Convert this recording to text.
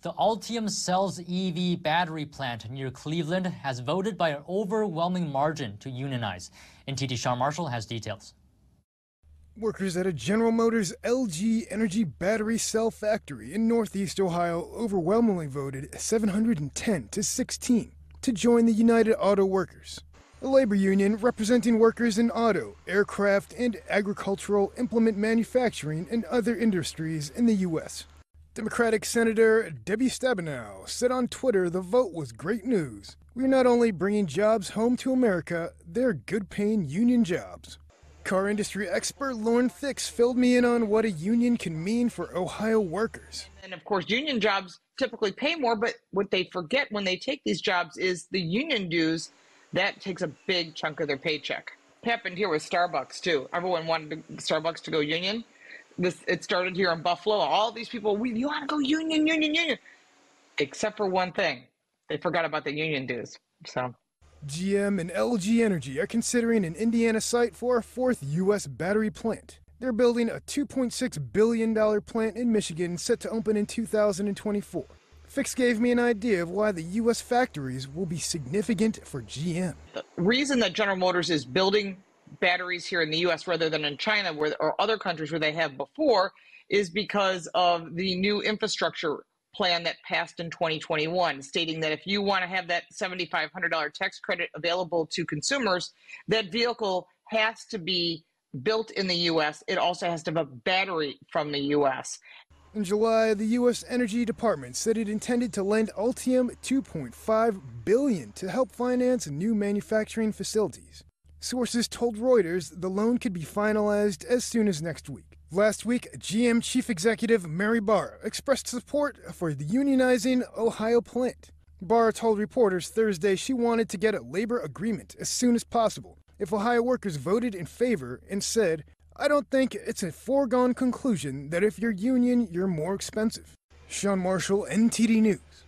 The Ultium Cells EV battery plant near Cleveland has voted by an overwhelming margin to unionize. NTD Sean Marshall has details. Workers at a General Motors LG Energy battery cell factory in Northeast Ohio overwhelmingly voted 710 to 16 to join the United Auto Workers, a labor union representing workers in auto, aircraft, and agricultural implement manufacturing and other industries in the U.S. Democratic Senator Debbie Stabenow said on Twitter the vote was great news. We're not only bringing jobs home to America, they're good-paying union jobs. Car industry expert Lauren Thicks filled me in on what a union can mean for Ohio workers. And of course, union jobs typically pay more, but what they forget when they take these jobs is the union dues. That takes a big chunk of their paycheck. It happened here with Starbucks, too. Everyone wanted Starbucks to go union. It started here in Buffalo. All these people, you want to go union, union, union. Except for one thing. They forgot about the union dues. So GM and LG Energy are considering an Indiana site for a fourth U.S. battery plant. They're building a $2.6 billion plant in Michigan set to open in 2024. Fix gave me an idea of why the U.S. factories will be significant for GM. The reason that General Motors is building batteries here in the U.S. rather than in China or other countries where they have before is because of the new infrastructure plan that passed in 2021, stating that if you want to have that $7,500 tax credit available to consumers, that vehicle has to be built in the U.S. It also has to have a battery from the U.S. In July, the U.S. Energy Department said it intended to lend Ultium $2.5 billion to help finance new manufacturing facilities. Sources told Reuters the loan could be finalized as soon as next week. Last week, GM Chief Executive Mary Barra expressed support for the unionizing Ohio plant. Barra told reporters Thursday she wanted to get a labor agreement as soon as possible if Ohio workers voted in favor, and said, "I don't think it's a foregone conclusion that if you're union, you're more expensive." Sean Marshall, NTD News.